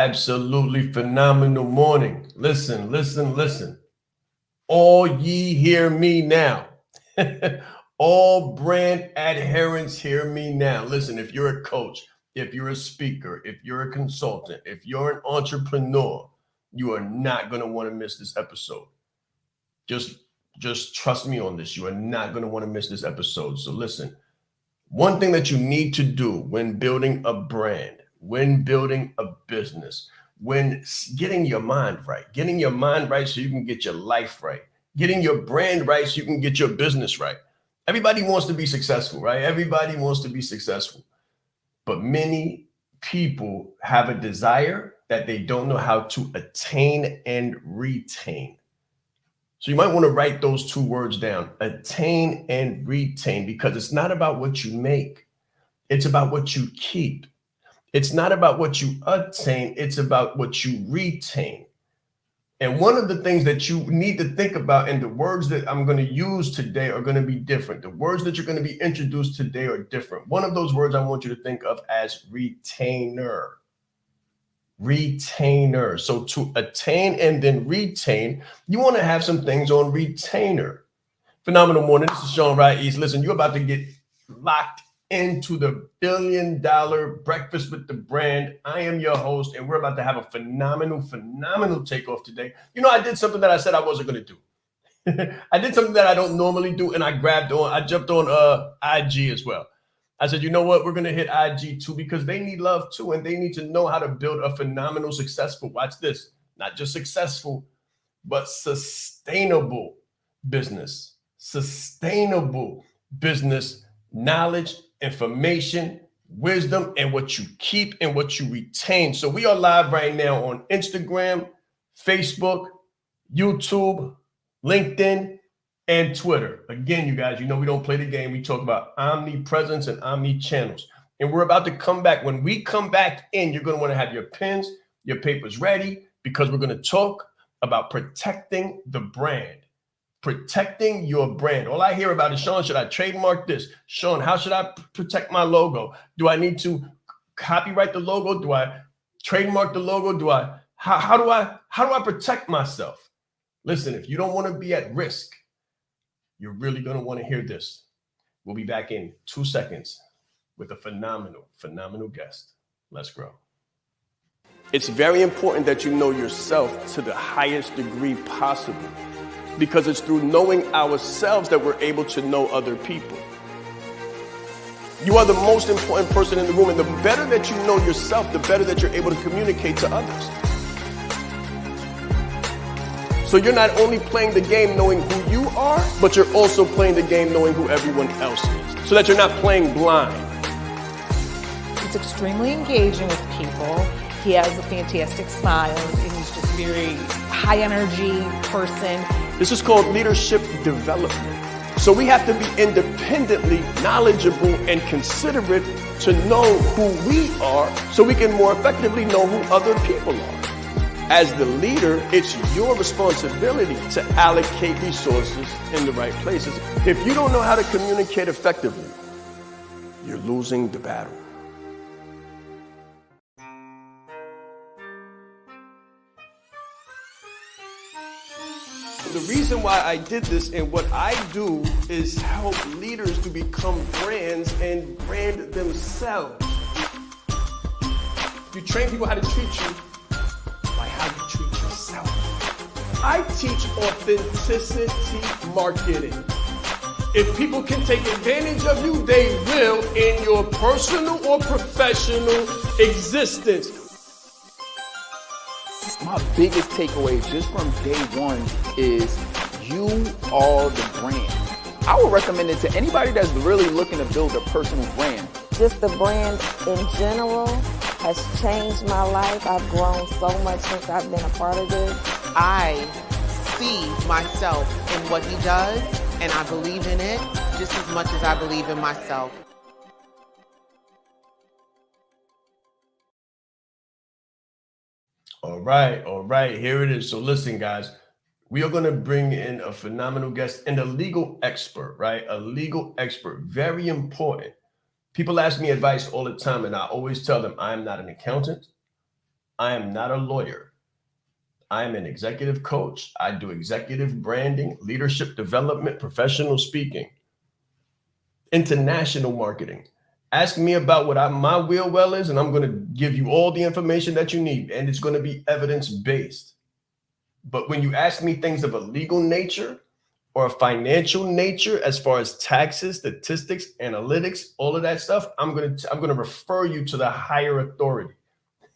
absolutely phenomenal morning. Listen, listen, listen. All ye hear me now. All brand adherents hear me now. Listen, if you're a coach, if you're a speaker, if you're a consultant, if you're an entrepreneur, you are not going to want to miss this episode. Just trust me on this. You are not going to want to miss this episode. So listen, one thing that you need to do when building a brand, when building a business, when getting your mind right so you can get your life right, getting your brand right so you can get your business right. Everybody wants to be successful, right? Everybody wants to be successful. But many people have a desire that they don't know how to attain and retain. So you might want to write those two words down, attain and retain, because it's not about what you make. It's about what you keep. It's not about what you attain. It's about what you retain. And one of the things that you need to think about, and the words that I'm going to use today are going to be different. The words that you're going to be introduced today are different. One of those words I want you to think of as retainer. Retainer. So to attain and then retain, you want to have some things on retainer. Phenomenal morning. This is Shaan Rais. Listen, you're about to get locked into the $1 billion breakfast with the brand. I am your host, and we're about to have a phenomenal takeoff today. You know, I did something that I said I wasn't going to do. I did something that I don't normally do, and I jumped on IG as well. I said, you know what? We're going to hit IG too, because they need love too, and they need to know how to build a phenomenal, successful, watch this, not just successful, but sustainable business. Sustainable business knowledge, information, wisdom, and what you keep and what you retain. So we are live right now on Instagram, Facebook, YouTube, LinkedIn, and Twitter. Again, you guys, you know we don't play the game. We talk about omnipresence and omni-channels. And we're about to come back. When we come back in, you're going to want to have your pens, your papers ready, because we're going to talk about protecting the brand. Protecting your brand. All I hear about is, Shaan, should I trademark this? Shaan, how should I protect my logo? Do I need to copyright the logo? Do I trademark the logo? How do I protect myself? Listen, if you don't want to be at risk, you're really going to want to hear this. We'll be back in 2 seconds with a phenomenal guest. Let's grow. It's very important that you know yourself to the highest degree possible, because it's through knowing ourselves that we're able to know other people. You are the most important person in the room, and the better that you know yourself, the better that you're able to communicate to others. So you're not only playing the game knowing who you are, but you're also playing the game knowing who everyone else is, so that you're not playing blind. He's extremely engaging with people. He has a fantastic smile, and he's just a very high energy person. This is called leadership development. So we have to be independently knowledgeable and considerate to know who we are, so we can more effectively know who other people are. As the leader, it's your responsibility to allocate resources in the right places. If you don't know how to communicate effectively, you're losing the battle. The reason why I did this and what I do is help leaders to become brands and brand themselves. You train people how to treat you by how you treat yourself. I teach authenticity marketing. If people can take advantage of you, they will in your personal or professional existence. My biggest takeaway just from day one is you are the brand. I would recommend it to anybody that's really looking to build a personal brand. Just the brand in general has changed my life. I've grown so much since I've been a part of this. I see myself in what he does, and I believe in it just as much as I believe in myself. All right, here it is. So listen, guys, we are going to bring in a phenomenal guest and a legal expert, right? A legal expert, very important. People ask me advice all the time, and I always tell them I'm not an accountant. I am not a lawyer. I am an executive coach. I do executive branding, leadership development, professional speaking, international marketing. Ask me about what my wheel well is, and I'm going to give you all the information that you need, and it's going to be evidence based. But when you ask me things of a legal nature or a financial nature, as far as taxes, statistics, analytics, all of that stuff, I'm gonna refer you to the higher authority.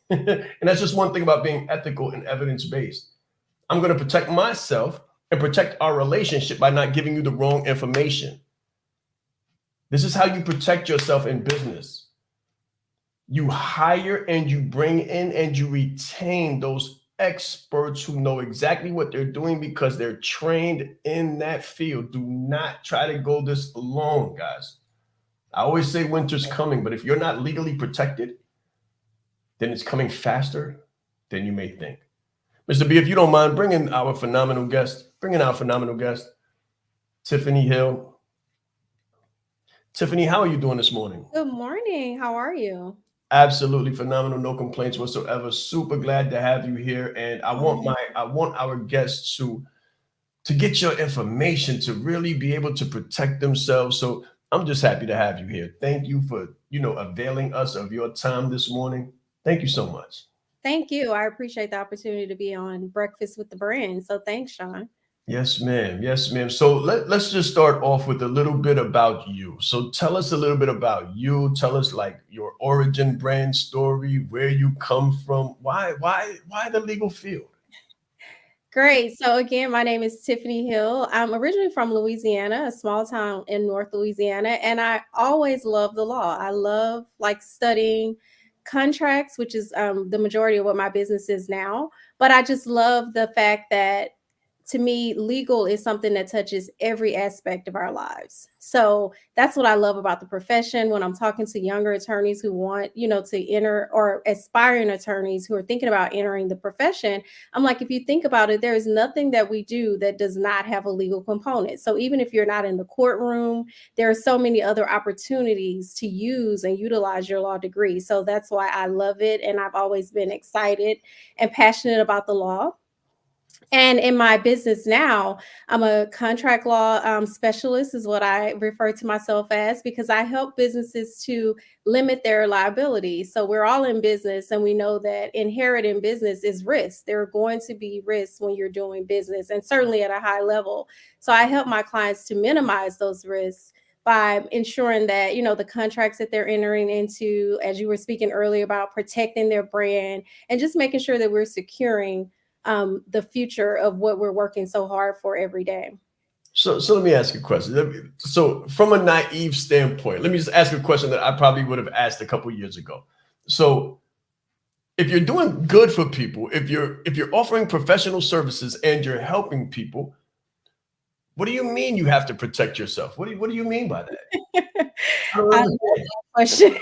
And that's just one thing about being ethical and evidence based. I'm going to protect myself and protect our relationship by not giving you the wrong information. This is how you protect yourself in business. You hire and you bring in and you retain those experts who know exactly what they're doing because they're trained in that field. Do not try to go this alone, guys. I always say winter's coming, but if you're not legally protected, then it's coming faster than you may think. Mr. B, if you don't mind, bring in our phenomenal guest. Tiffany Hill. Tiffany, how are you doing this morning? Good morning. How are you? Absolutely phenomenal. No complaints whatsoever. Super glad to have you here. And I want our guests to get your information to really be able to protect themselves. So I'm just happy to have you here. Thank you for, availing us of your time this morning. Thank you so much. Thank you. I appreciate the opportunity to be on Breakfast with the Brand. So thanks, Shaan. Yes, ma'am. Yes, ma'am. So let's just start off with a little bit about you. So tell us a little bit about you. Tell us like your origin brand story, where you come from. Why the legal field? Great. So again, my name is Tiffany Hill. I'm originally from Louisiana, a small town in North Louisiana, and I always loved the law. I love like studying contracts, which is the majority of what my business is now. But I just love the fact that to me, legal is something that touches every aspect of our lives. So that's what I love about the profession. When I'm talking to younger attorneys who want, to enter, or aspiring attorneys who are thinking about entering the profession, I'm like, if you think about it, there is nothing that we do that does not have a legal component. So even if you're not in the courtroom, there are so many other opportunities to use and utilize your law degree. So that's why I love it. And I've always been excited and passionate about the law. And in my business now, I'm a contract law specialist, is what I refer to myself as, because I help businesses to limit their liability. So we're all in business, and we know that inherent in business is risk. There are going to be risks when you're doing business, and certainly at a high level. So I help my clients to minimize those risks by ensuring that, the contracts that they're entering into, as you were speaking earlier about protecting their brand and just making sure that we're securing the future of what we're working so hard for every day. So let me ask you a question. So from a naive standpoint, let me just ask you a question that I probably would have asked a couple years ago. So if you're doing good for people, if you're offering professional services and you're helping people, what do you mean you have to protect yourself? What do you mean by that? I love that question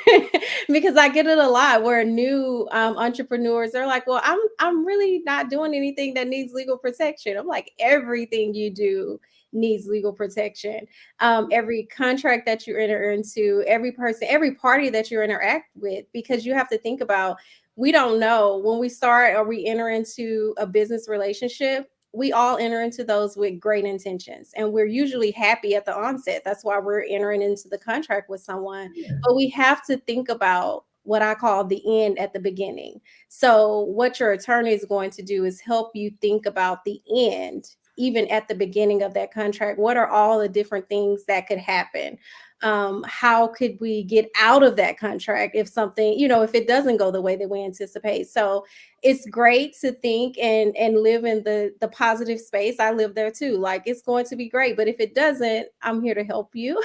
because I get it a lot where new entrepreneurs are like, well, I'm really not doing anything that needs legal protection. I'm like, everything you do needs legal protection. Every contract that you enter into, every person, every party that you interact with, because you have to think about, we don't know when we start or we enter into a business relationship. We all enter into those with great intentions, and we're usually happy at the onset. That's why we're entering into the contract with someone. But we have to think about what I call the end at the beginning. So what your attorney is going to do is help you think about the end, even at the beginning of that contract. What are all the different things that could happen? How could we get out of that contract if something, if it doesn't go the way that we anticipate? So it's great to think and live in the positive space. I live there too. Like, it's going to be great, but if it doesn't, I'm here to help you.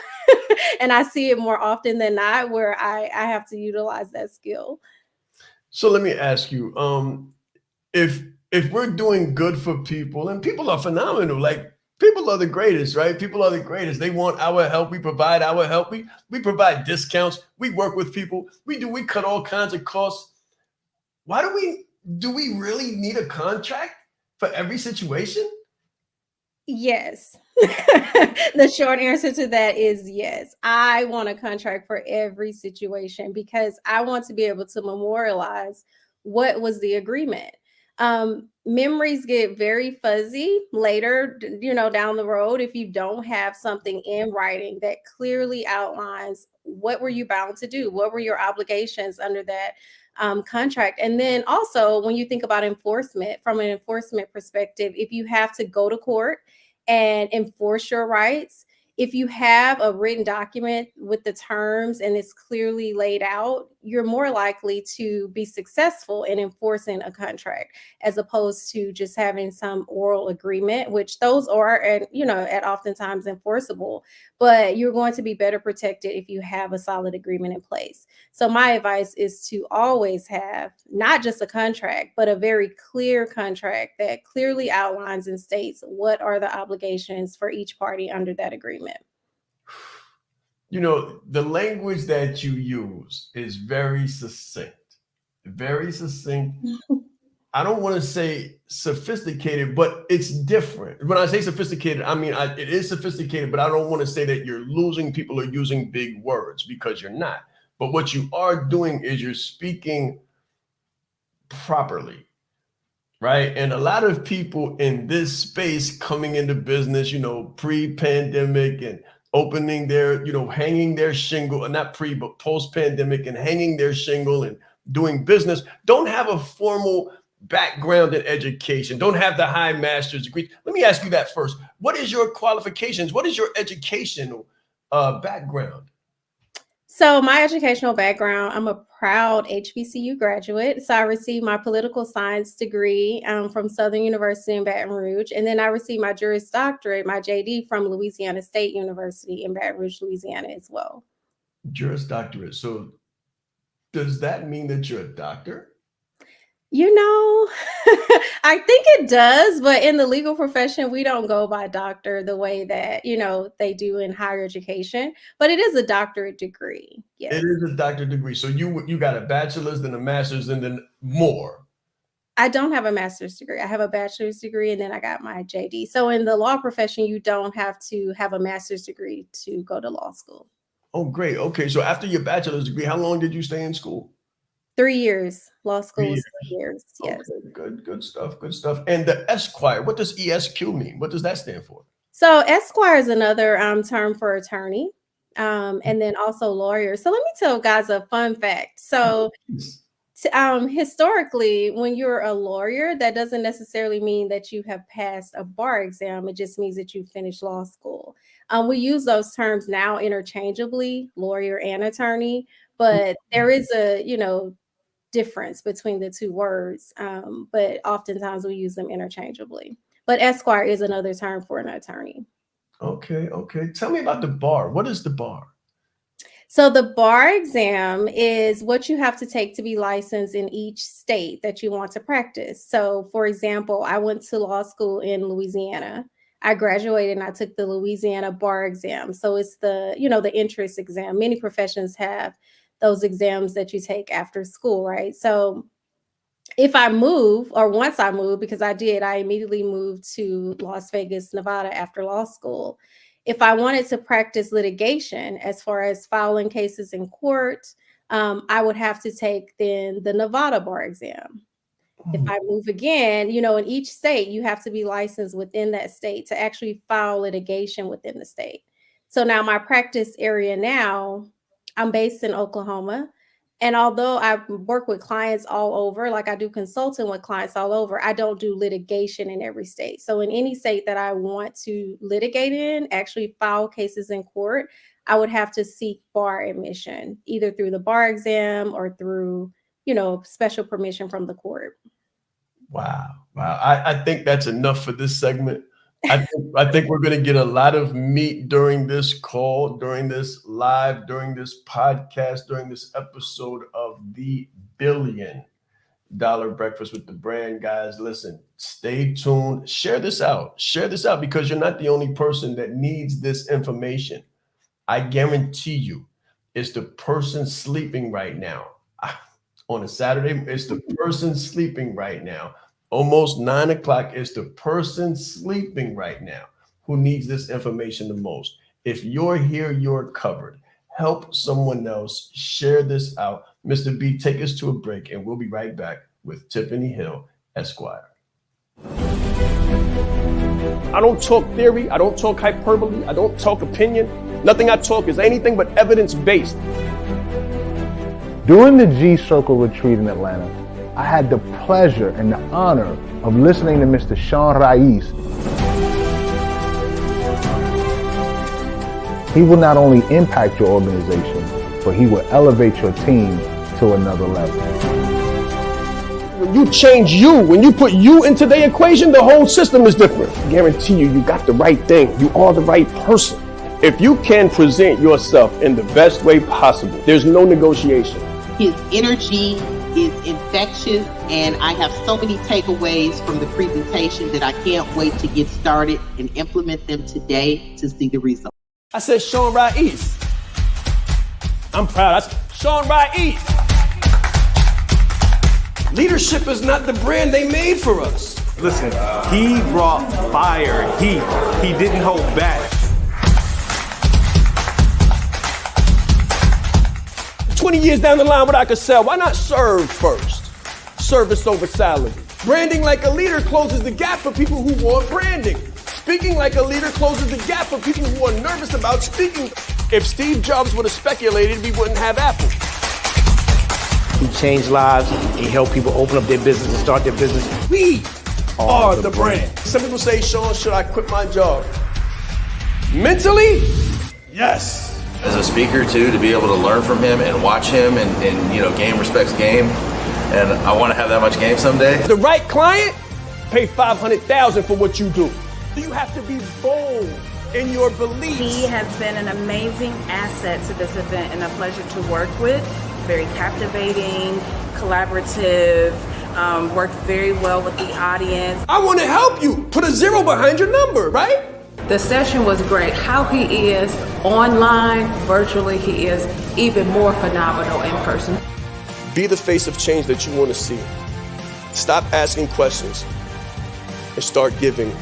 And I see it more often than not where I have to utilize that skill. So let me ask you, if we're doing good for people, and people are phenomenal, like people are the greatest, right? People are the greatest. They want our help. We provide our help. We provide discounts. We work with people. We cut all kinds of costs. Why do we really need a contract for every situation? Yes. The short answer to that is yes. I want a contract for every situation because I want to be able to memorialize what was the agreement? Memories get very fuzzy later, down the road if you don't have something in writing that clearly outlines what were you bound to do, what were your obligations under that contract. And then also, when you think about enforcement, from an enforcement perspective, if you have to go to court and enforce your rights, if you have a written document with the terms and it's clearly laid out, you're more likely to be successful in enforcing a contract, as opposed to just having some oral agreement, which those are, at oftentimes enforceable, but you're going to be better protected if you have a solid agreement in place. So my advice is to always have not just a contract, but a very clear contract that clearly outlines and states what are the obligations for each party under that agreement. The language that you use is very succinct, very succinct. I don't want to say sophisticated, but it's different. When I say sophisticated, I mean, it is sophisticated, but I don't want to say that you're losing people or using big words, because you're not. But what you are doing is you're speaking properly, right? And a lot of people in this space coming into business, pre-pandemic and opening their, hanging their shingle, not pre, but post-pandemic, and hanging their shingle and doing business, don't have a formal background in education, don't have the high master's degree. Let me ask you that first. What is your qualifications? What is your educational background? So my educational background, I'm a proud HBCU graduate. So I received my political science degree from Southern University in Baton Rouge. And then I received my Juris Doctorate, my JD, from Louisiana State University in Baton Rouge, Louisiana as well. Juris Doctorate. So does that mean that you're a doctor? I think it does, but in the legal profession, we don't go by doctor the way that, they do in higher education, but it is a doctorate degree. Yes. It is a doctorate degree. So you got a bachelor's, then a master's, and then more. I don't have a master's degree. I have a bachelor's degree, and then I got my JD. So in the law profession, you don't have to have a master's degree to go to law school. Oh, great. Okay. So after your bachelor's degree, how long did you stay in school? 3 years. Law school was 3 years. Yes. Okay, good stuff. Good stuff. And the Esquire, what does ESQ mean? What does that stand for? So Esquire is another term for attorney, and then also lawyer. So let me tell guys a fun fact. So historically, when you're a lawyer, that doesn't necessarily mean that you have passed a bar exam. It just means that you finished law school. We use those terms now interchangeably, lawyer and attorney, but there is a, difference between the two words, but oftentimes we use them interchangeably. But Esquire is another term for an attorney. Okay. Tell me about the bar. What is the bar? So the bar exam is what you have to take to be licensed in each state that you want to practice. So for example, I went to law school in Louisiana. I graduated and I took the Louisiana bar exam. So it's the entrance exam. Many professions have those exams that you take after school, right? So if I move, or once I moved, because I immediately moved to Las Vegas, Nevada after law school. If I wanted to practice litigation, as far as filing cases in court, I would have to take then the Nevada bar exam. If I move again, in each state, you have to be licensed within that state to actually file litigation within the state. So now my practice area now, I'm based in Oklahoma. And although I work with clients all over, like I do consulting with clients all over, I don't do litigation in every state. So in any state that I want to litigate in, actually file cases in court, I would have to seek bar admission, either through the bar exam or through, special permission from the court. Wow. I think that's enough for this segment. I think we're going to get a lot of meat during this call, during this live, during this podcast, during this episode of the $1 Billion Breakfast with the Brand. Guys, listen, stay tuned. Share this out because you're not the only person that needs this information. I guarantee you it's the person sleeping right now. On a Saturday, it's the person sleeping right now. Almost 9 o'clock, it's the person sleeping right now who needs this information the most. If you're here, you're covered. Help someone else. Share this out. Mr. B, take us to a break, and we'll be right back with Tiffany Hill, Esquire. I don't talk theory. I don't talk hyperbole. I don't talk opinion. Nothing I talk is anything but evidence-based. During the G Circle retreat in Atlanta, I had the pleasure and the honor of listening to Mr. Shaan Rais. He will not only impact your organization, but he will elevate your team to another level. When you change you, when you put you into the equation, the whole system is different. I guarantee you, you got the right thing. You are the right person. If you can present yourself in the best way possible, there's no negotiation. His energy is infectious, and I have so many takeaways from the presentation that I can't wait to get started and implement them today to see the results. I said Shaan Rais. I'm proud. I said Shaan Rais. Leadership is not the brand they made for us. Listen, he brought fire, heat. He didn't hold back. 20 years down the line, what I could sell, why not serve first? Service over salary. Branding like a leader closes the gap for people who want branding. Speaking like a leader closes the gap for people who are nervous about speaking. If Steve Jobs would have speculated, we wouldn't have Apple. He changed lives. He helped people open up their business and start their business. We are the brand. Some people say, Shaan, should I quit my job? Mentally, yes. As a speaker too, to be able to learn from him and watch him and game respects game. And I want to have that much game someday. The right client, pay $500,000 for what you do. You have to be bold in your beliefs. He has been an amazing asset to this event and a pleasure to work with. Very captivating, collaborative, worked very well with the audience. I want to help you. Put a 0 behind your number, right? The session was great. How he is online, virtually, he is even more phenomenal in person. Be the face of change that you want to see. Stop asking questions and start giving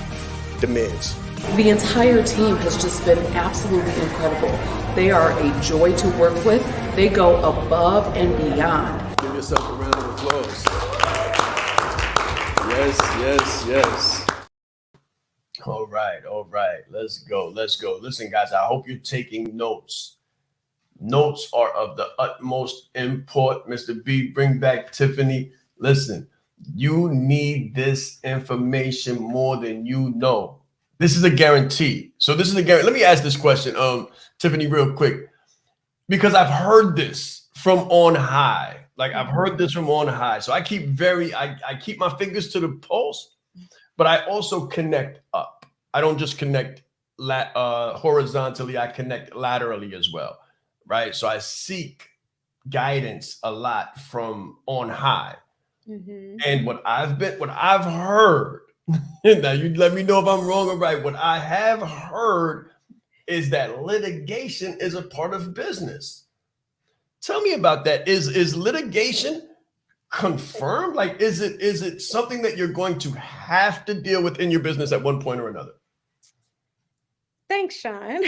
demands. The entire team has just been absolutely incredible. They are a joy to work with. They go above and beyond. Give yourself a round of applause. Yes, yes, yes. All right. Let's go. Listen, guys, I hope you're taking notes. Notes are of the utmost import. Mr. B, bring back Tiffany. Listen, you need this information more than you know. This is a guarantee. So this is a guarantee. Let me ask this question, Tiffany, real quick, because I've heard this from on high. Like I've heard this from on high. So I keep I keep my fingers to the pulse, but I also connect up. I don't just connect horizontally. I connect laterally as well, right? So I seek guidance a lot from on high. Mm-hmm. And what I've heard, now you let me know if I'm wrong or right. What I have heard is that litigation is a part of business. Tell me about that. Is litigation confirmed? Like, is it something that you're going to have to deal with in your business at one point or another? Thanks, Shaan.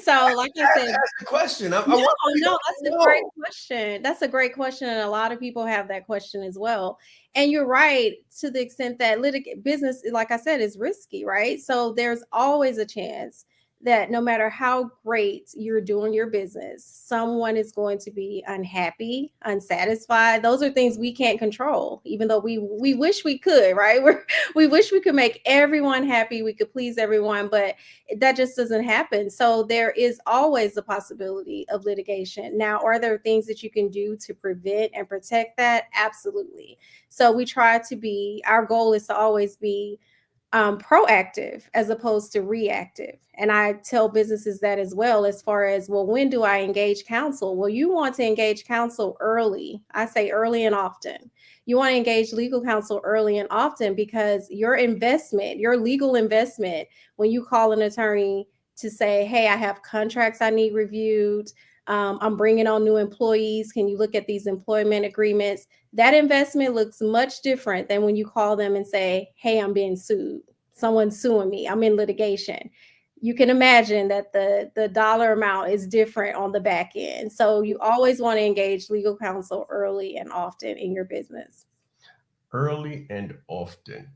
So, like I said, that's the question. No, that's a great question. That's a great question, and a lot of people have that question as well. And you're right to the extent that business, like I said, is risky, right? So there's always a chance that no matter how great you're doing your business, someone is going to be unhappy, unsatisfied. Those are things we can't control, even though we wish we could, right? We wish we could make everyone happy, we could please everyone, but that just doesn't happen. So there is always the possibility of litigation. Now, are there things that you can do to prevent and protect that? Absolutely. So we try to be, our goal is to always be proactive as opposed to reactive. And I tell businesses that as well, as far as, well, when do I engage counsel? Well, you want to engage counsel early. I say early and often. You want to engage legal counsel early and often because your investment, your legal investment, when you call an attorney to say, hey, I have contracts I need reviewed, I'm bringing on new employees, can you look at these employment agreements? That investment looks much different than when you call them and say, hey, I'm being sued. Someone's suing me. I'm in litigation. You can imagine that the dollar amount is different on the back end. So you always want to engage legal counsel early and often in your business. early and often.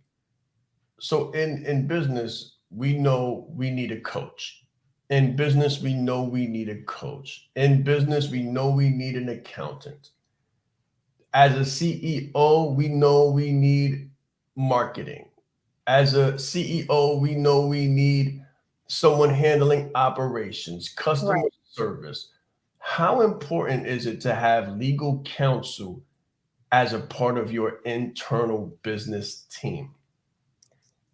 So in business, we know we need a coach. In business, we know we need a coach. In business, we know we need an accountant. As a CEO, we know we need marketing. As a CEO, we know we need someone handling operations, customer Right. service. How important is it to have legal counsel as a part of your internal business team?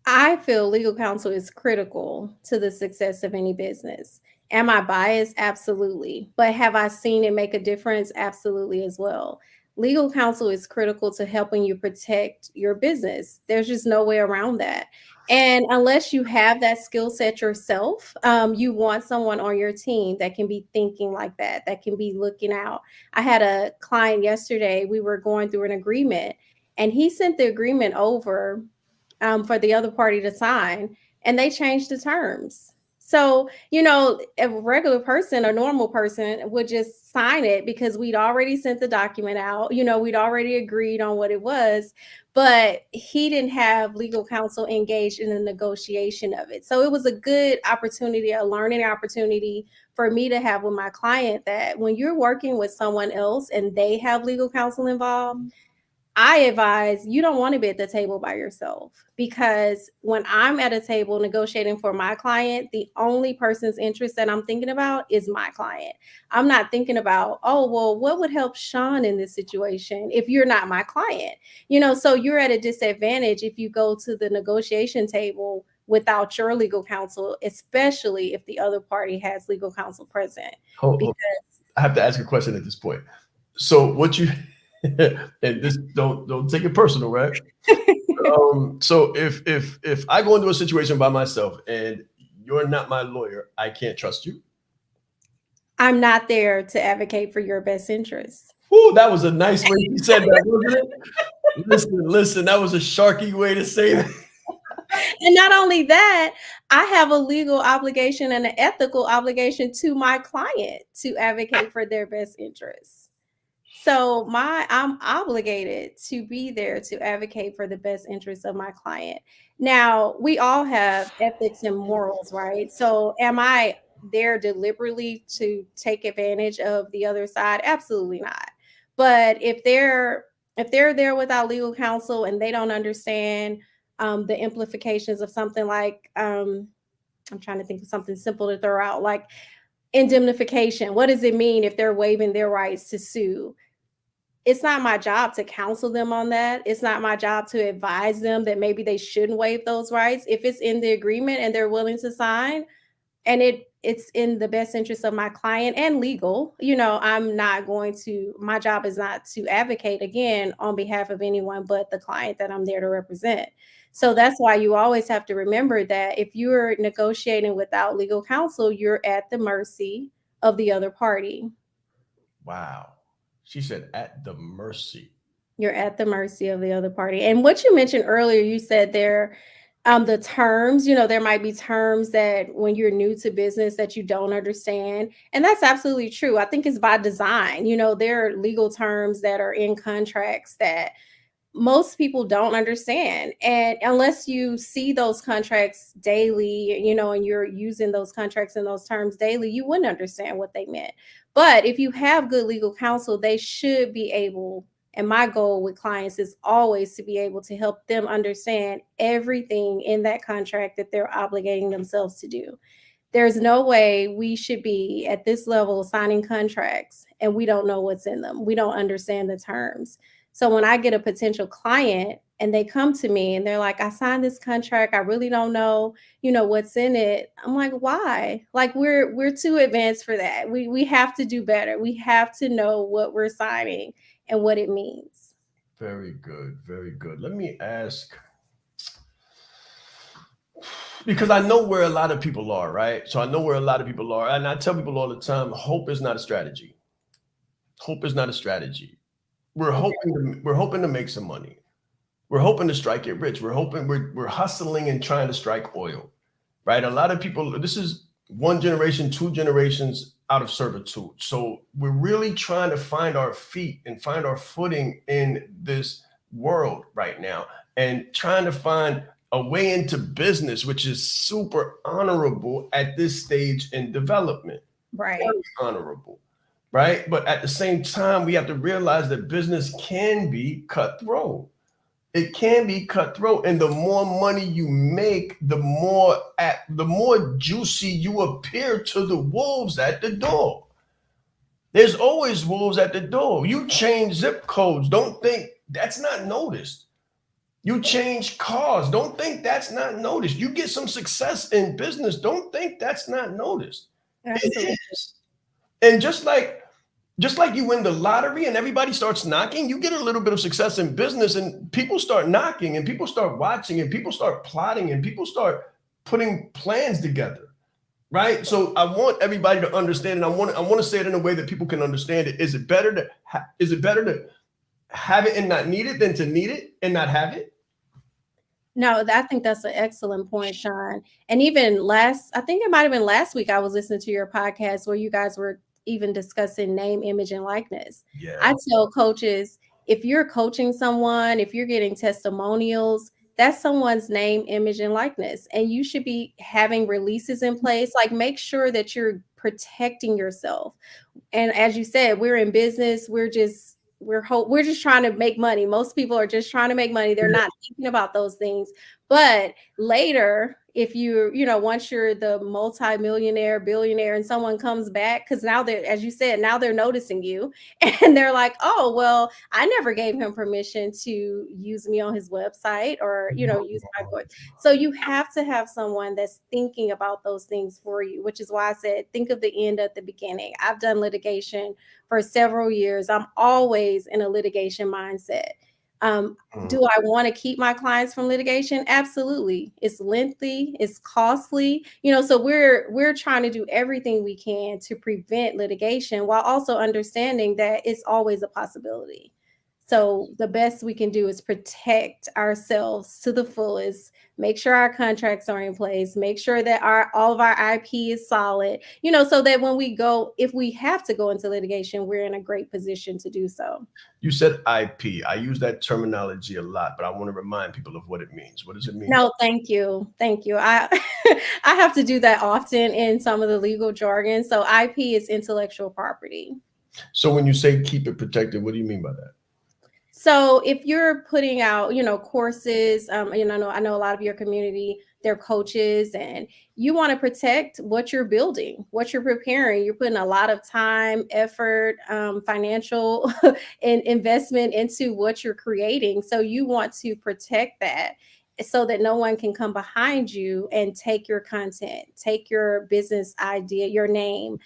I feel legal counsel is critical to the success of any business. Am I biased? Absolutely. But have I seen it make a difference? Absolutely as well. Legal counsel is critical to helping you protect your business. There's just no way around that. And unless you have that skill set yourself, you want someone on your team that can be thinking like that, that can be looking out. I had a client yesterday, we were going through an agreement, and he sent the agreement over for the other party to sign, and they changed the terms. So, a regular person, a normal person would just sign it because we'd already sent the document out. We'd already agreed on what it was, but he didn't have legal counsel engaged in the negotiation of it. So it was a good opportunity, a learning opportunity for me to have with my client, that when you're working with someone else and they have legal counsel involved, I advise you don't want to be at the table by yourself, because when I'm at a table negotiating for my client, the only person's interest that I'm thinking about is my client. I'm not thinking about, oh, well, what would help Shaan in this situation if you're not my client? So you're at a disadvantage if you go to the negotiation table without your legal counsel, especially if the other party has legal counsel present. Hold. I have to ask a question at this point. So what you and this, don't take it personal, right? So if I go into a situation by myself and you're not my lawyer, I can't trust you. I'm not there to advocate for your best interests. Ooh, that was a nice way you said that, wasn't it? Listen, that was a sharky way to say that. And not only that, I have a legal obligation and an ethical obligation to my client to advocate for their best interests. So I'm obligated to be there to advocate for the best interests of my client. Now, we all have ethics and morals, right? So am I there deliberately to take advantage of the other side? Absolutely not. But if they're there without legal counsel and they don't understand the implications of something like I'm trying to think of something simple to throw out, like indemnification. What does it mean if they're waiving their rights to sue? It's not my job to counsel them on that. It's not my job to advise them that maybe they shouldn't waive those rights. If it's in the agreement and they're willing to sign, and it's in the best interest of my client and legal, I'm not going to, my job is not to advocate again on behalf of anyone but the client that I'm there to represent. So that's why you always have to remember that if you're negotiating without legal counsel, you're at the mercy of the other party. Wow. She said at the mercy. You're at the mercy of the other party. And what you mentioned earlier, you said there, the terms, there might be terms that when you're new to business that you don't understand. And that's absolutely true. I think it's by design. There are legal terms that are in contracts that most people don't understand. And unless you see those contracts daily, and you're using those contracts and those terms daily, you wouldn't understand what they meant. But if you have good legal counsel, they should be able, and my goal with clients is always to be able to help them understand everything in that contract that they're obligating themselves to do. There's no way we should be at this level signing contracts and we don't know what's in them. We don't understand the terms. So when I get a potential client and they come to me and they're like, I signed this contract, I really don't know, what's in it. I'm like, why? Like we're too advanced for that. We have to do better. We have to know what we're signing and what it means. Very good. Very good. Let me ask, because I know where a lot of people are, right? So I know where a lot of people are. And I tell people all the time, hope is not a strategy. Hope is not a strategy. We're hoping to make some money. We're hoping to strike it rich. We're hustling and trying to strike oil, right? A lot of people, this is one generation, 2 generations out of servitude. So we're really trying to find our feet and find our footing in this world right now, and trying to find a way into business, which is super honorable at this stage in development. Right. Very honorable, right? But at the same time, we have to realize that business can be cutthroat. It can be cutthroat, and the more money you make, the more juicy you appear to the wolves at the door. There's always wolves at the door. You change zip codes, don't think that's not noticed. You change cars, don't think that's not noticed. You get some success in business, don't think that's not noticed. Absolutely. It is. And just like you win the lottery and everybody starts knocking, you get a little bit of success in business and people start knocking and people start watching and people start plotting and people start putting plans together, right? So I want everybody to understand, and I want to say it in a way that people can understand it. Is it better to have it and not need it than to need it and not have it? No, I think that's an excellent point, Shaan. And even I think it might have been last week, I was listening to your podcast where you guys were even discussing name, image, and likeness. Yeah. I tell coaches, if you're coaching someone, if you're getting testimonials, that's someone's name, image, and likeness. And you should be having releases in place. Like, make sure that you're protecting yourself. And as you said, we're in business. We're just trying to make money. Most people are just trying to make money. They're not thinking about those things. But later, if once you're the multi-millionaire, billionaire, and someone comes back, because now as you said, now they're noticing you and they're like, oh, well, I never gave him permission to use me on his website or, use my voice. So you have to have someone that's thinking about those things for you, which is why I said, think of the end at the beginning. I've done litigation for several years. I'm always in a litigation mindset. Do I want to keep my clients from litigation? Absolutely. It's lengthy, it's costly, so we're trying to do everything we can to prevent litigation while also understanding that it's always a possibility. So the best we can do is protect ourselves to the fullest, make sure our contracts are in place, make sure that all of our IP is solid, so that when if we have to go into litigation, we're in a great position to do so. You said IP. I use that terminology a lot, but I want to remind people of what it means. What does it mean? No, thank you. Thank you. I have to do that often in some of the legal jargon. So IP is intellectual property. So when you say keep it protected, what do you mean by that? So if you're putting out, courses, I know a lot of your community, they're coaches, and you want to protect what you're building, what you're preparing. You're putting a lot of time, effort, financial and investment into what you're creating. So you want to protect that so that no one can come behind you and take your content, take your business idea, your name,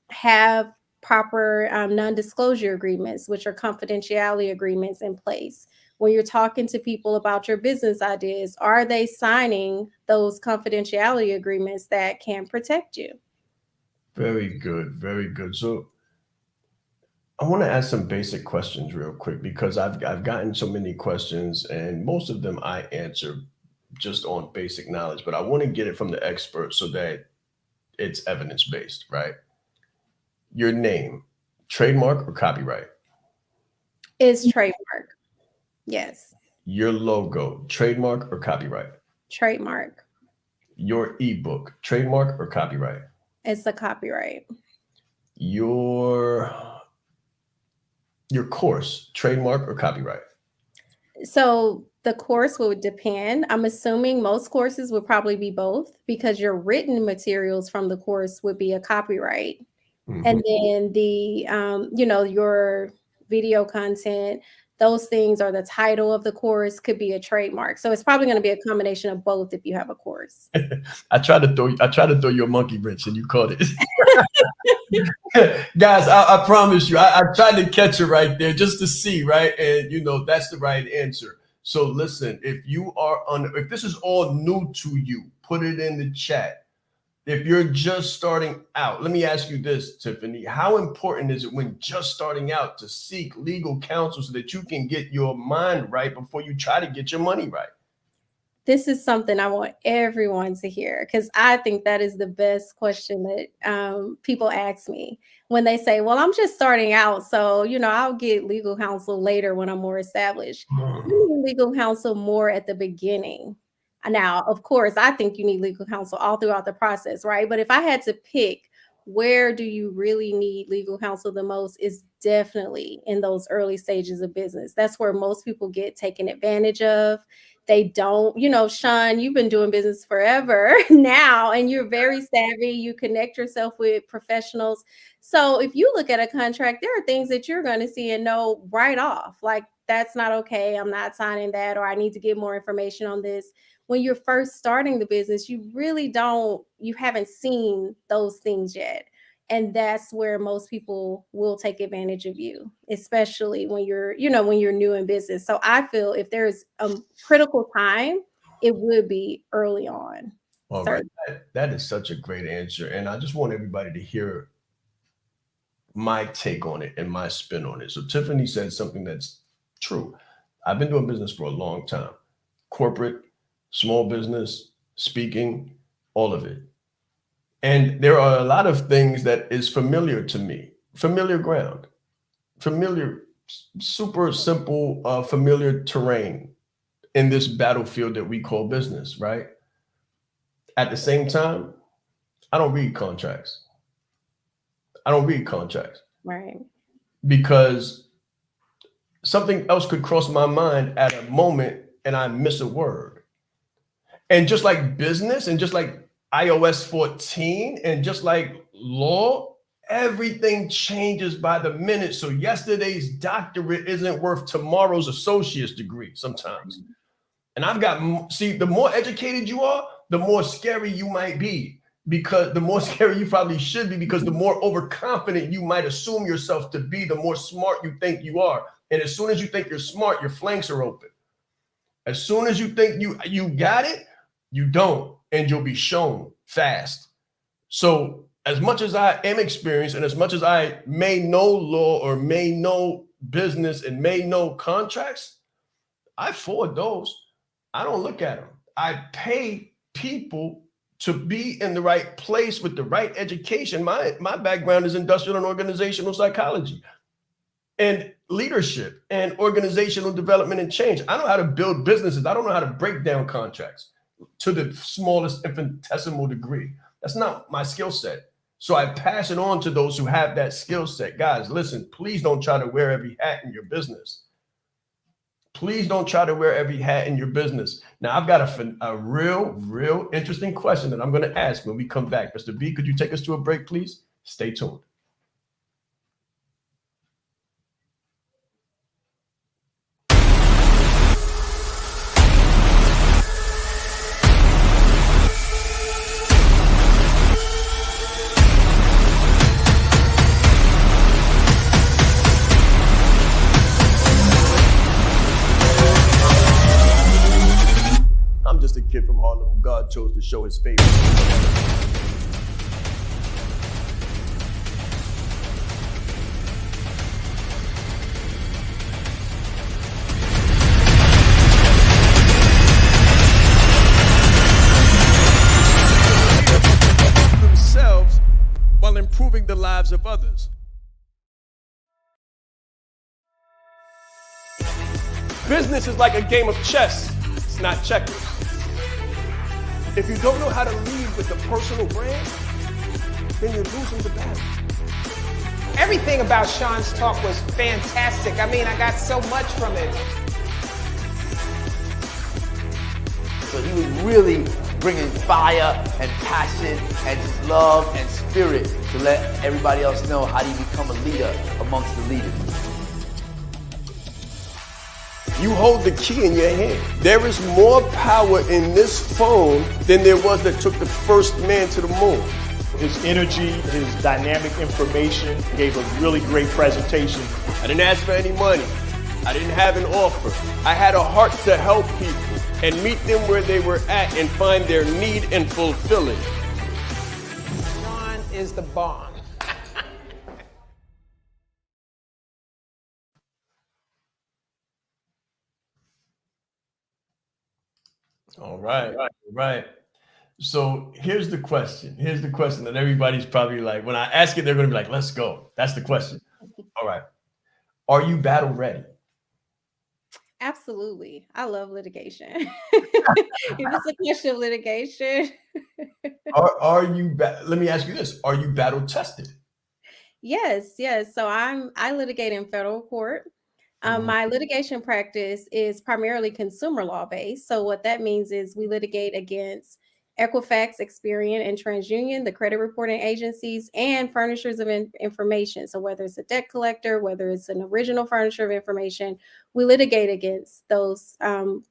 have proper non-disclosure agreements, which are confidentiality agreements in place. When you're talking to people about your business ideas, are they signing those confidentiality agreements that can protect you? Very good. Very good. So I want to ask some basic questions real quick because I've gotten so many questions and most of them I answer just on basic knowledge, but I want to get it from the expert so that it's evidence-based, right? Your name, trademark or copyright? Is trademark. Yes. Your logo, trademark or copyright? Trademark. Your ebook, trademark or copyright? It's a copyright. Your course, trademark or copyright? So the course would depend. I'm assuming most courses would probably be both because your written materials from the course would be a copyright. Mm-hmm. And then the, your video content, those things, or the title of the course could be a trademark. So it's probably going to be a combination of both if you have a course. I tried to throw you a monkey wrench and you caught it. Guys, I promise you, I tried to catch it right there just to see, right? And that's the right answer. So listen, if this is all new to you, put it in the chat. If you're just starting out, let me ask you this, Tiffany. How important is it when just starting out to seek legal counsel so that you can get your mind right before you try to get your money right? This is something I want everyone to hear because I think that is the best question that people ask me when they say, well, I'm just starting out. So, I'll get legal counsel later when I'm more established. You need legal counsel more at the beginning. Now, of course, I think you need legal counsel all throughout the process, right? But if I had to pick, where do you really need legal counsel the most is definitely in those early stages of business. That's where most people get taken advantage of. They don't, Shaan, you've been doing business forever now, and you're very savvy. You connect yourself with professionals. So if you look at a contract, there are things that you're going to see and know right off, like that's not okay. I'm not signing that, or I need to get more information on this. When you're first starting the business, you haven't seen those things yet. And that's where most people will take advantage of you, especially when you're new in business. So I feel if there's a critical time, it would be early on. All right. That is such a great answer. And I just want everybody to hear my take on it and my spin on it. So Tiffany said something that's true. I've been doing business for a long time. Corporate, small business, speaking, all of it. And there are a lot of things that is familiar to me, familiar ground, familiar, super simple, familiar terrain in this battlefield that we call business, right? At the same time, I don't read contracts. Right. Because something else could cross my mind at a moment and I miss a word. And just like business and just like iOS 14 and just like law, everything changes by the minute. So yesterday's doctorate isn't worth tomorrow's associate's degree sometimes. And the more educated you are, the more scary you might be, because the more scary you probably should be, because the more overconfident you might assume yourself to be, the more smart you think you are. And as soon as you think you're smart, your flanks are open. As soon as you think you got it, you don't, and you'll be shown fast. So as much as I am experienced and as much as I may know law or may know business and may know contracts, I forward those. I don't look at them. I pay people to be in the right place with the right education. My background is industrial and organizational psychology and leadership and organizational development and change. I know how to build businesses. I don't know how to break down contracts to the smallest infinitesimal degree. That's not my skill set. So I pass it on to those who have that skill set. Guys, listen, please don't try to wear every hat in your business. Please don't try to wear every hat in your business. Now, I've got a real interesting question that I'm going to ask when we come back. Mr. B, could you take us to a break, please? Stay tuned. I'm just a kid from Harlem who God chose to show his favor. Themselves while improving the lives of others. Business is like a game of chess. It's not checkers. If you don't know how to lead with a personal brand, then you're losing the battle. Everything about Shaan's talk was fantastic. I mean, I got so much from it. So he was really bringing fire and passion and just love and spirit to let everybody else know how do you become a leader amongst the leaders. You hold the key in your hand. There is more power in this phone than there was that took the first man to the moon. His energy, his dynamic information, gave a really great presentation. I didn't ask for any money. I didn't have an offer. I had a heart to help people and meet them where they were at and find their need and fulfill it. Shaan is the bomb. All right. All right. So here's the question. Here's the question that everybody's probably like, when I ask it, they're going to be like, let's go. That's the question. All right. Are you battle ready? Absolutely. I love litigation. If it's a question of litigation. Are you, let me ask you this. Are you battle tested? Yes, yes. So I litigate in federal court. My litigation practice is primarily consumer law based. So what that means is we litigate against Equifax, Experian, and TransUnion, the credit reporting agencies, and furnishers of information. So whether it's a debt collector, whether it's an original furnisher of information, we litigate against those to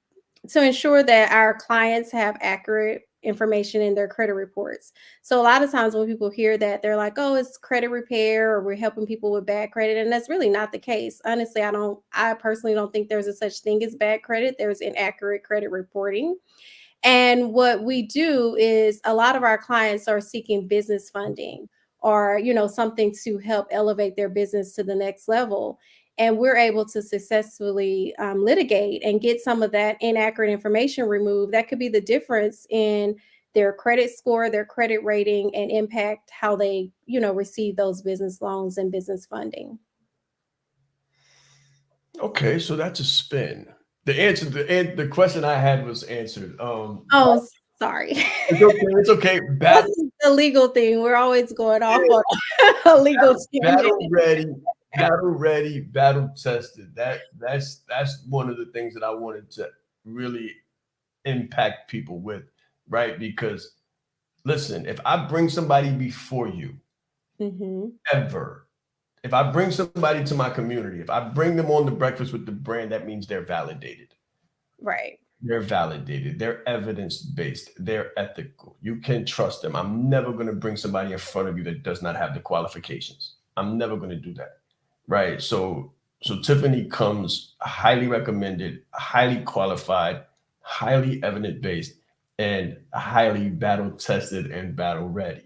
ensure that our clients have accurate information in their credit reports. So a lot of times when people hear that, they're like, oh, it's credit repair or we're helping people with bad credit. And that's really not the case. Honestly, I personally don't think there's a such thing as bad credit. There's inaccurate credit reporting. And what we do is a lot of our clients are seeking business funding or, something to help elevate their business to the next level. And we're able to successfully litigate and get some of that inaccurate information removed. That could be the difference in their credit score, their credit rating, and impact how they, receive those business loans and business funding. Okay, so that's a spin. The question I had was answered. Oh, sorry. It's okay. It's okay. That's the legal thing. We're always going off on a legal battle ready, battle tested. That's one of the things that I wanted to really impact people with, right? Because listen, if I bring somebody before you, ever, if I bring somebody to my community, if I bring them on the Breakfast with the Brand, that means they're validated. Right. They're validated. They're evidence-based. They're ethical. You can trust them. I'm never going to bring somebody in front of you that does not have the qualifications. I'm never going to do that. Right. So Tiffany comes highly recommended, highly qualified, highly evidence-based, and highly battle-tested and battle-ready.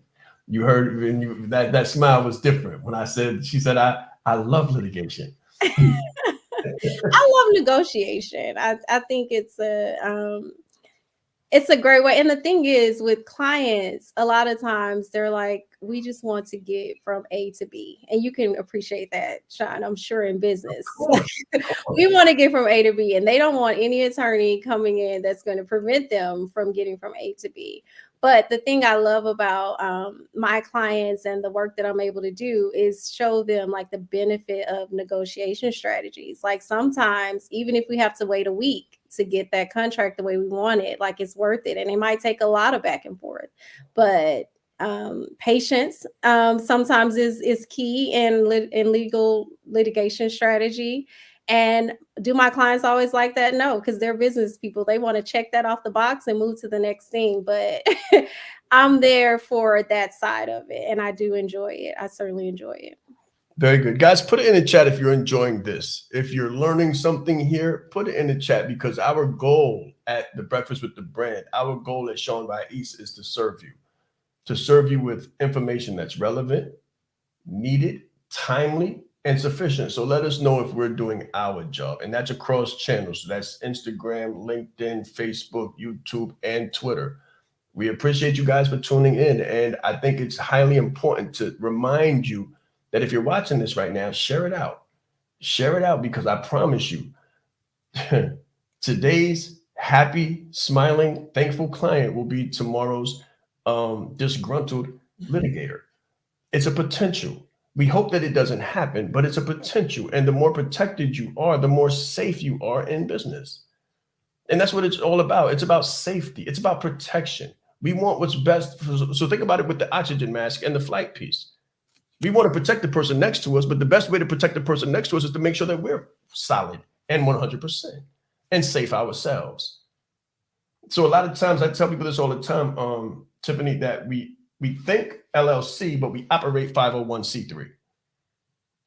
You heard that smile was different when she said, I love litigation. I love negotiation. I think it's a great way. And the thing is with clients, a lot of times they're like, we just want to get from A to B. And you can appreciate that, Shaan, I'm sure in business. We want to get from A to B, and they don't want any attorney coming in that's going to prevent them from getting from A to B. But the thing I love about my clients and the work that I'm able to do is show them like the benefit of negotiation strategies. Like sometimes, even if we have to wait a week to get that contract the way we want it, like it's worth it. And it might take a lot of back and forth, but patience sometimes is key in legal litigation strategy. And do my clients always like that? No, because they're business people. They want to check that off the box and move to the next thing. But I'm there for that side of it, and I do enjoy it. I certainly enjoy it. Very good. Guys, put it in the chat if you're enjoying this. If you're learning something here, put it in the chat, because our goal at the Breakfast with the Brand, our goal at Shaan Rais is to serve you with information that's relevant, needed, timely, and sufficient. So let us know if we're doing our job. And that's across channels. So that's Instagram, LinkedIn, Facebook, YouTube, and Twitter. We appreciate you guys for tuning in. And I think it's highly important to remind you that if you're watching this right now, share it out. Share it out, because I promise you, today's happy, smiling, thankful client will be tomorrow's disgruntled litigator. It's a potential. We hope that it doesn't happen, but it's a potential. And the more protected you are, the more safe you are in business. And that's what it's all about. It's about safety. It's about protection. We want what's best. So think about it with the oxygen mask and the flight piece. We want to protect the person next to us, but the best way to protect the person next to us is to make sure that we're solid and 100% and safe ourselves. So a lot of times, I tell people this all the time, Tiffany, that we think LLC, but we operate 501c3.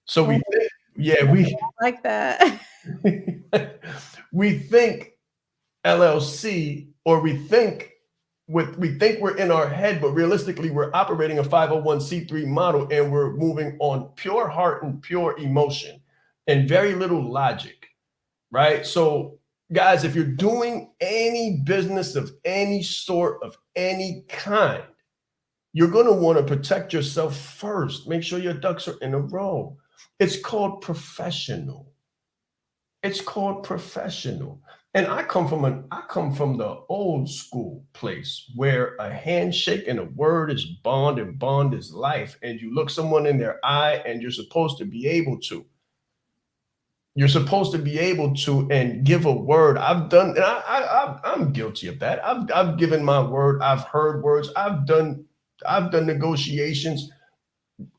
So we think, we like that. We think LLC, or we think we're in our head, but realistically we're operating a 501c3 model, and we're moving on pure heart and pure emotion and very little logic, right? So Guys, if you're doing any business of any sort, of any kind, you're going to want to protect yourself first. Make sure your ducks are in a row. It's called professional. It's called professional. And I come from the old school place where a handshake and a word is bond and bond is life. And you look someone in their eye and you're supposed to be able to. You're supposed to be able to and give a word. I've done, and I'm guilty of that. I've given my word. I've heard words. I've done negotiations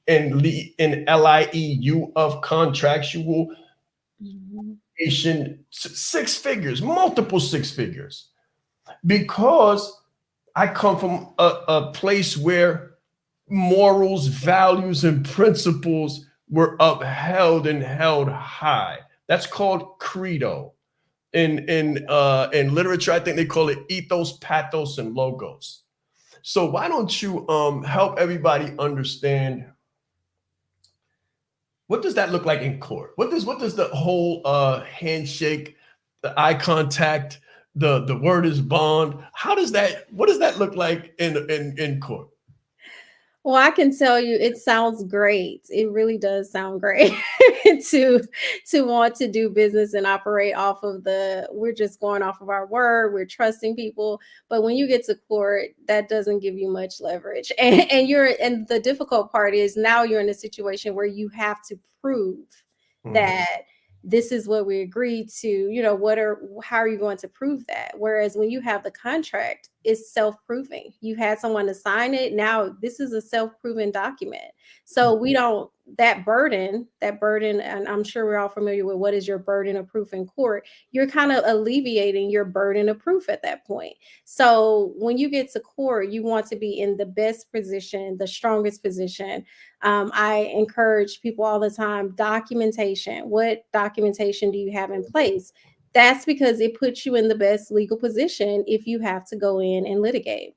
in LIEU of contractual six figures, multiple six figures, because I come from a place where morals, values, and principles were upheld and held high. That's called credo. In literature, I think they call it ethos, pathos, and logos. So why don't you help everybody understand, what does that look like in court? What does the whole handshake, the eye contact, the word is bond? What does that look like in court? Well, I can tell you it sounds great. It really does sound great to want to do business and operate off of we're just going off of our word, we're trusting people. But when you get to court, that doesn't give you much leverage. And the difficult part is now you're in a situation where you have to prove that this is what we agreed to, how are you going to prove that? Whereas when you have the contract, it's self-proving. You had someone to sign it. Now this is a self-proven document. So that burden, and I'm sure we're all familiar with what is your burden of proof in court. You're kind of alleviating your burden of proof at that point. So when you get to court, you want to be in the best position, the strongest position. I encourage people all the time, documentation. What documentation do you have in place? That's because it puts you in the best legal position if you have to go in and litigate.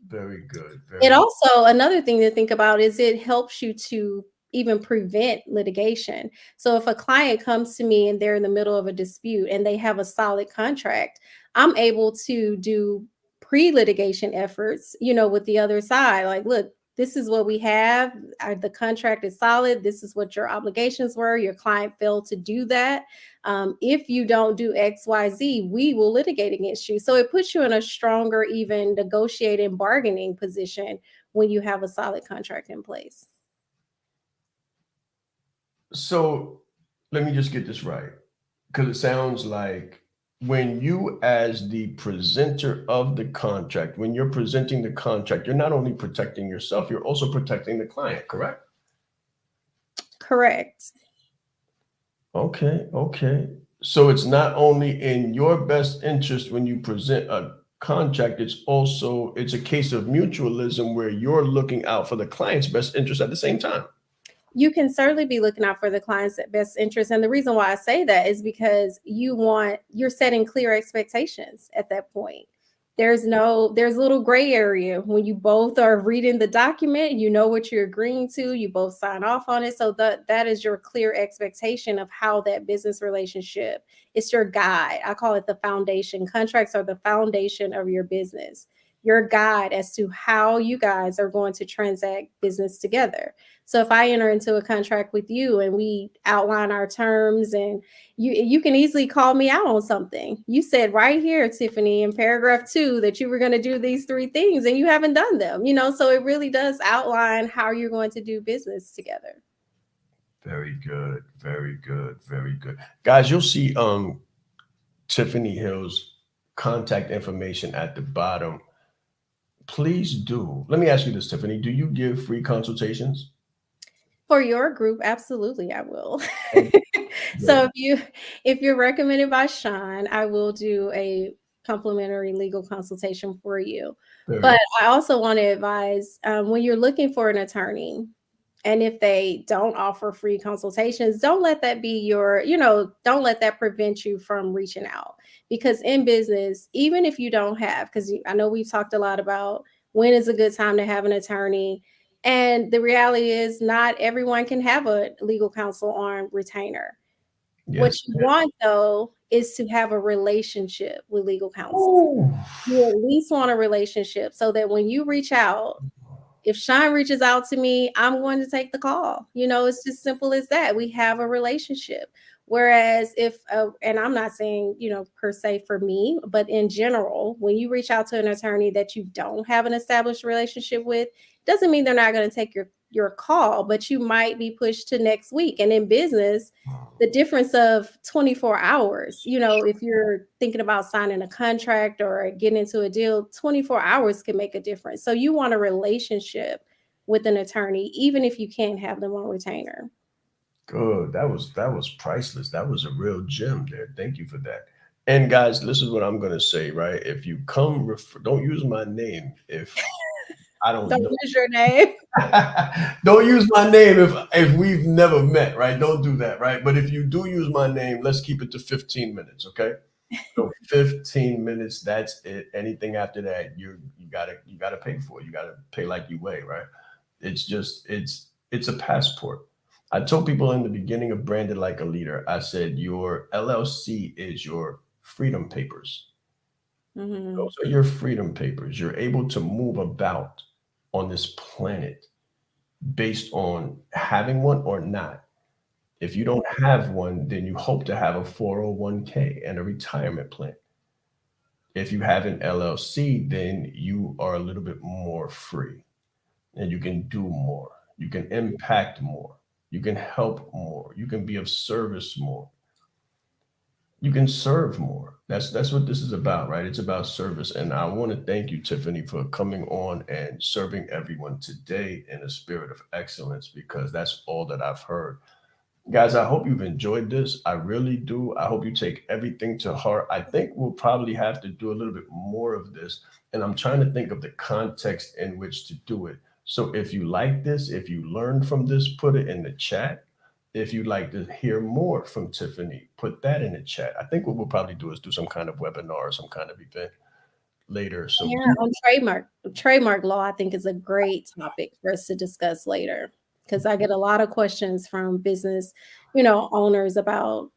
Very good. Also, another thing to think about is it helps you to even prevent litigation. So if a client comes to me and they're in the middle of a dispute and they have a solid contract, I'm able to do pre-litigation efforts, with the other side. Like, look, this is what we have. The contract is solid. This is what your obligations were. Your client failed to do that. If you don't do X, Y, Z, we will litigate against you. So it puts you in a stronger, even negotiating, bargaining position when you have a solid contract in place. So let me just get this right, because it sounds like when you, as the presenter of the contract, when you're presenting the contract, you're not only protecting yourself, you're also protecting the client, correct? Correct. Okay. So it's not only in your best interest when you present a contract, it's a case of mutualism where you're looking out for the client's best interest at the same time. You can certainly be looking out for the client's best interest. And the reason why I say that is because you're setting clear expectations at that point. There's little gray area when you both are reading the document, you know what you're agreeing to, you both sign off on it. So that is your clear expectation of how that business relationship, it's your guide. I call it the foundation. Contracts are the foundation of your business, your guide as to how you guys are going to transact business together. So if I enter into a contract with you and we outline our terms, and you can easily call me out on something. You said right here, Tiffany, in paragraph 2 that you were going to do these 3 things and you haven't done them, so it really does outline how you're going to do business together. Very good. Very good. Very good. Guys, you'll see Tiffany Hill's contact information at the bottom. Please do. Let me ask you this, Tiffany. Do you give free consultations? For your group, absolutely, I will. So if you're recommended by Shaan, I will do a complimentary legal consultation for you. But I also want to advise when you're looking for an attorney, and if they don't offer free consultations, don't let that be don't let that prevent you from reaching out. Because in business, even if you don't have, because I know we've talked a lot about when is a good time to have an attorney. And the reality is not everyone can have a legal counsel on retainer. Yes. What you want, though, is to have a relationship with legal counsel. You at least want a relationship so that when you reach out, if Shaan reaches out to me, I'm going to take the call. It's just simple as that. We have a relationship. Whereas if, and I'm not saying, per se for me, but in general, when you reach out to an attorney that you don't have an established relationship with, doesn't mean they're not going to take your call, but you might be pushed to next week. And in business, the difference of 24 hours, if you're thinking about signing a contract or getting into a deal, 24 hours can make a difference. So you want a relationship with an attorney, even if you can't have them on retainer. Good. That was priceless. That was a real gem there. Thank you for that. And guys, this is what I'm gonna say, right? If you come, don't use my name if I don't Don't know. use your name. Don't use my name if we've never met, right? Don't do that, right? But if you do use my name, let's keep it to 15 minutes, okay? So 15 minutes, that's it. Anything after that, you gotta pay for it. You gotta pay like you weigh, right? It's a passport. I told people in the beginning of Branded Like a Leader, I said your LLC is your freedom papers. Those are your freedom papers. You're able to move about on this planet based on having one or not. If you don't have one, then you hope to have a 401k and a retirement plan. If you have an LLC, then you are a little bit more free and you can do more. You can impact more. You can help more. You can be of service more. You can serve more. That's what this is about, right? It's about service. And I want to thank you, Tiffany, for coming on and serving everyone today in a spirit of excellence, because that's all that I've heard. Guys, I hope you've enjoyed this. I really do. I hope you take everything to heart. I think we'll probably have to do a little bit more of this. And I'm trying to think of the context in which to do it. So if you like this, if you learned from this, put it in the chat. If you'd like to hear more from Tiffany, put that in the chat. I think what we'll probably do is do some kind of webinar or some kind of event later. So Yeah, on trademark law, I think is a great topic for us to discuss later, because I get a lot of questions from business, owners about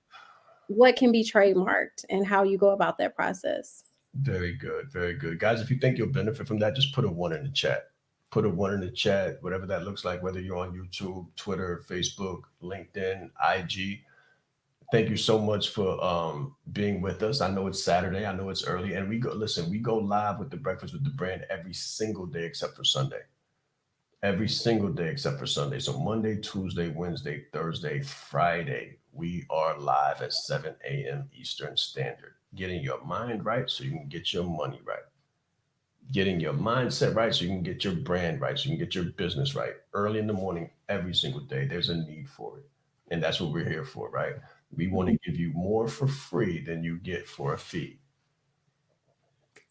what can be trademarked and how you go about that process. very good, very good. Guys, if you think you'll benefit from that, just put a one in the chat. Put a one in the chat, whatever that looks like, whether you're on YouTube, Twitter, Facebook, LinkedIn, IG. Thank you so much for being with us. I know it's Saturday. I know it's early. And we go live with the Breakfast with the Brand every single day except for Sunday. Every single day except for Sunday. So Monday, Tuesday, Wednesday, Thursday, Friday, we are live at 7 a.m. Eastern Standard. Getting your mind right so you can get your money right. Getting your mindset right so you can get your brand right, so you can get your business right. Early in the morning, every single day, there's a need for it. And that's what we're here for, right? We want to give you more for free than you get for a fee.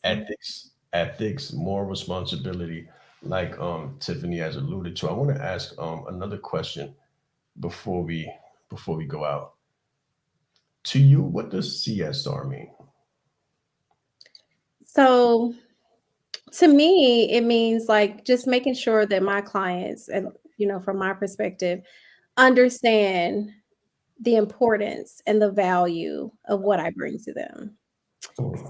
Ethics, more responsibility, like Tiffany has alluded to. I want to ask another question before we go out. To you, what does CSR mean? So to me, it means like just making sure that my clients, and from my perspective, understand the importance and the value of what I bring to them.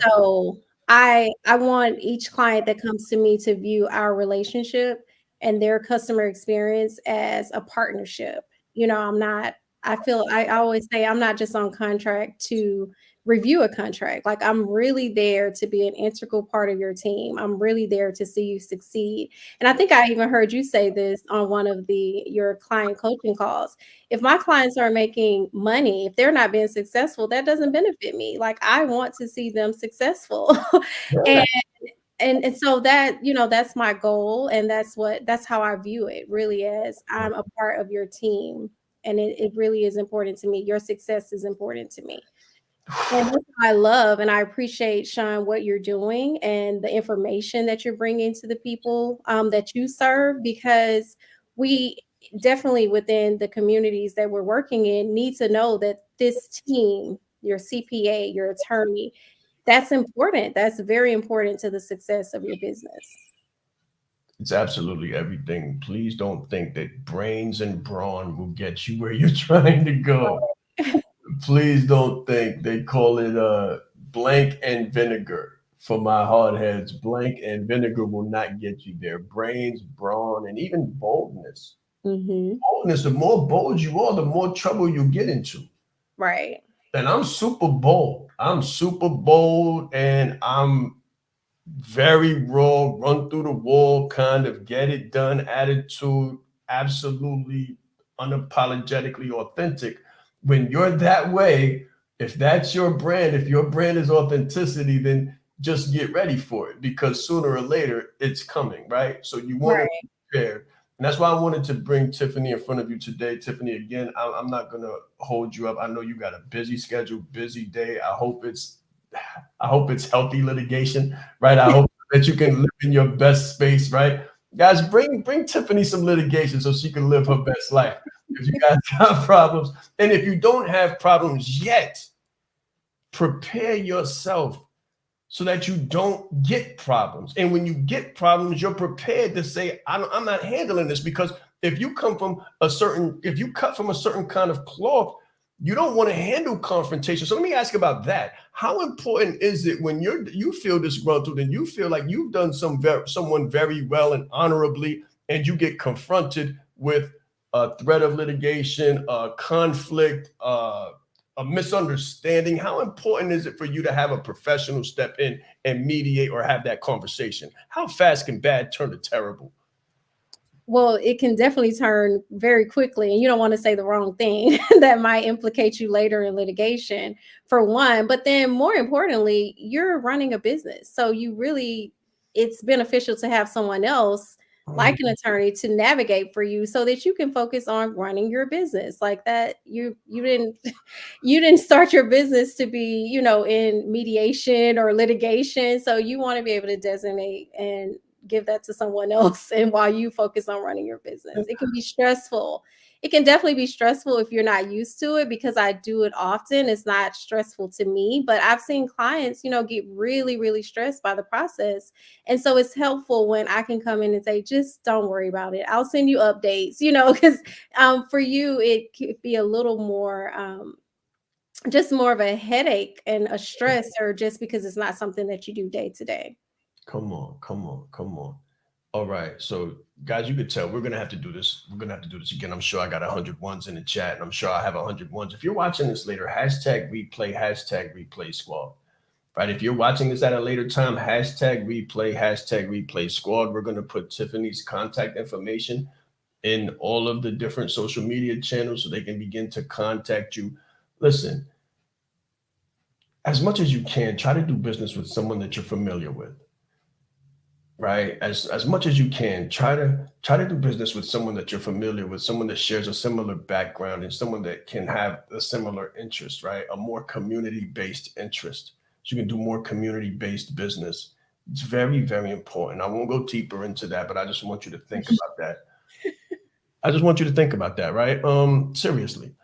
So I want each client that comes to me to view our relationship and their customer experience as a partnership. I always say I'm not just on contract to review a contract. Like, I'm really there to be an integral part of your team. I'm really there to see you succeed. And I think I even heard you say this on one of your client coaching calls. If my clients are making money, if they're not being successful, that doesn't benefit me. Like, I want to see them successful. and and so that, that's my goal. And that's how I view it, really, as I'm a part of your team. And it really is important to me. Your success is important to me. And that's what I love, and I appreciate, Shaan, what you're doing and the information that you're bringing to the people that you serve, because we definitely, within the communities that we're working in, need to know that this team, your CPA, your attorney, that's important. That's very important to the success of your business. It's absolutely everything. Please don't think that brains and brawn will get you where you're trying to go. Please don't think they call it blank and vinegar. For my hard heads, blank and vinegar will not get you there. Brains, brawn, and even boldness. Boldness, the more bold you are, the more trouble you get into. Right. And I'm super bold. I'm super bold, and I'm very raw, run through the wall, kind of get it done attitude, absolutely unapologetically authentic. When you're that way, if that's your brand, if your brand is authenticity, then just get ready for it, because sooner or later it's coming, right? So you want to be prepared. And that's why I wanted to bring Tiffany in front of you today. Tiffany, again, I'm not going to hold you up. I know you got a busy schedule, busy day. I hope it's healthy litigation, right? I hope that you can live in your best space, right? Guys, bring Tiffany some litigation so she can live her best life. If you guys have problems, and if you don't have problems yet, prepare yourself so that you don't get problems. And when you get problems, you're prepared to say, I'm not handling this, because if you cut from a certain kind of cloth, you don't want to handle confrontation. So let me ask about that. How important is it when you feel disgruntled and you feel like you've done someone very well and honorably, and you get confronted with a threat of litigation, a conflict, a misunderstanding? How important is it for you to have a professional step in and mediate or have that conversation? How fast can bad turn to terrible? Well, it can definitely turn very quickly, and you don't want to say the wrong thing that might implicate you later in litigation, for one. But then more importantly, you're running a business. So it's beneficial to have someone else like an attorney to navigate for you so that you can focus on running your business. Like that, you didn't start your business to be, in mediation or litigation. So you want to be able to designate and give that to someone else, and while you focus on running your business. It can be stressful. It can definitely be stressful if you're not used to it, because I do it often. It's not stressful to me, but I've seen clients, get really, really stressed by the process. And so it's helpful when I can come in and say, just don't worry about it. I'll send you updates, because for you, it could be a little more, just more of a headache and a stress, or just because it's not something that you do day to day. Come on, come on, come on. All right. So guys, you could tell we're gonna have to do this. We're gonna have to do this again. I'm sure I got 100 ones in the chat, and I'm sure I have 100 ones. If you're watching this later, #replay squad. Right. If you're watching this at a later time, #replay squad. We're gonna put Tiffany's contact information in all of the different social media channels so they can begin to contact you. Listen, as much as you can, try to do business with someone that you're familiar with. Right, as much as you can, try to do business with someone that you're familiar with, someone that shares a similar background, and someone that can have a similar interest, right? A more community-based interest. So you can do more community-based business. It's very, very important. I won't go deeper into that, but I just want you to think about that. I just want you to think about that, right? Seriously.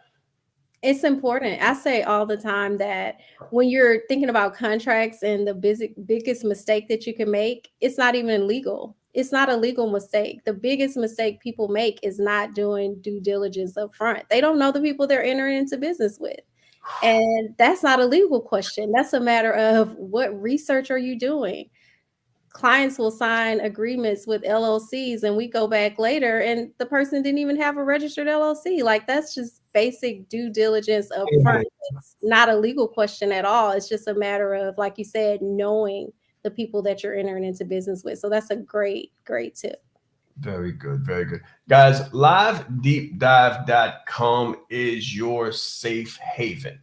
It's important. I say all the time that when you're thinking about contracts, and the biggest mistake that you can make, it's not even legal. It's not a legal mistake. The biggest mistake people make is not doing due diligence up front. They don't know the people they're entering into business with. And that's not a legal question. That's a matter of, what research are you doing? Clients will sign agreements with LLCs, and we go back later and the person didn't even have a registered LLC. Like, that's just basic due diligence up front. It's not a legal question at all. It's just a matter of, like you said, knowing the people that you're entering into business with. So that's a great, great tip. Very good. Very good. Guys, livedeepdive.com is your safe haven.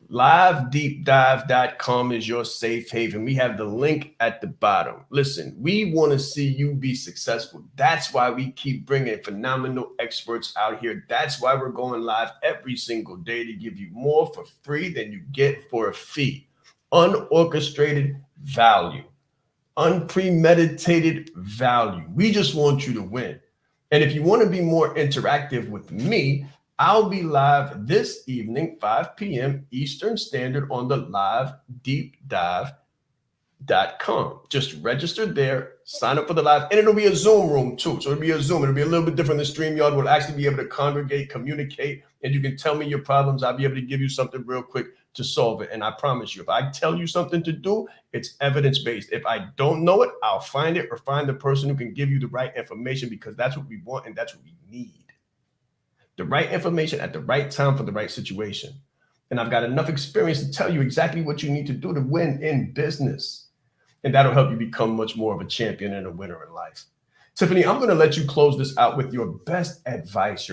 Livedeepdive.com is your safe haven. We have the link at the bottom. Listen, we want to see you be successful. That's why we keep bringing phenomenal experts out here. That's why we're going live every single day, to give you more for free than you get for a fee. Unorchestrated value, unpremeditated value. We just want you to win. And if you want to be more interactive with me, I'll be live this evening, 5 p.m. Eastern Standard, on the Live Deep Dive Just register there, sign up for the live, and it'll be a Zoom room too. So it'll be a Zoom. It'll be a little bit different than StreamYard. We'll actually be able to congregate, communicate, and you can tell me your problems. I'll be able to give you something real quick to solve it. And I promise you, if I tell you something to do, it's evidence-based. If I don't know it, I'll find it or find the person who can give you the right information, because that's what we want and that's what we need. The right information at the right time for the right situation. And I've got enough experience to tell you exactly what you need to do to win in business. And that'll help you become much more of a champion and a winner in life. Tiffany, I'm going to let you close this out with your best advice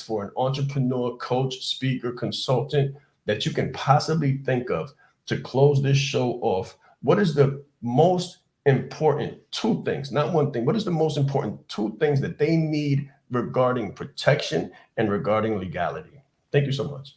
for an entrepreneur, coach, speaker, consultant that you can possibly think of to close this show off. What is the most important two things, not one thing, what is the most important two things that they need regarding protection and regarding legality? Thank you so much.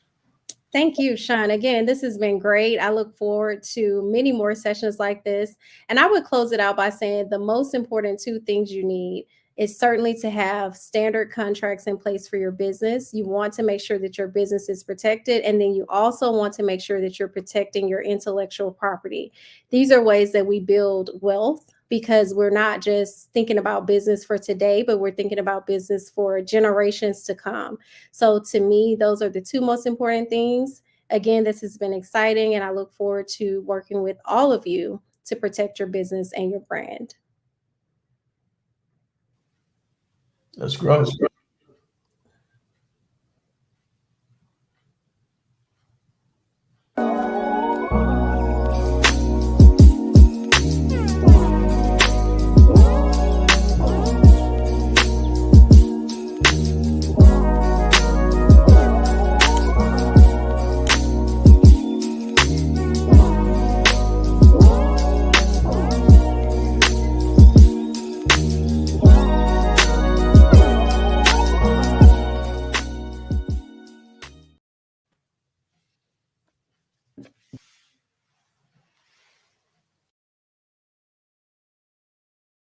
Thank you, Shaan. Again, this has been great. I look forward to many more sessions like this. And I would close it out by saying the most important two things you need is certainly to have standard contracts in place for your business. You want to make sure that your business is protected. And then you also want to make sure that you're protecting your intellectual property. These are ways that we build wealth, because we're not just thinking about business for today, but we're thinking about business for generations to come. So to me, those are the two most important things. Again, this has been exciting, and I look forward to working with all of you to protect your business and your brand. Let's grow.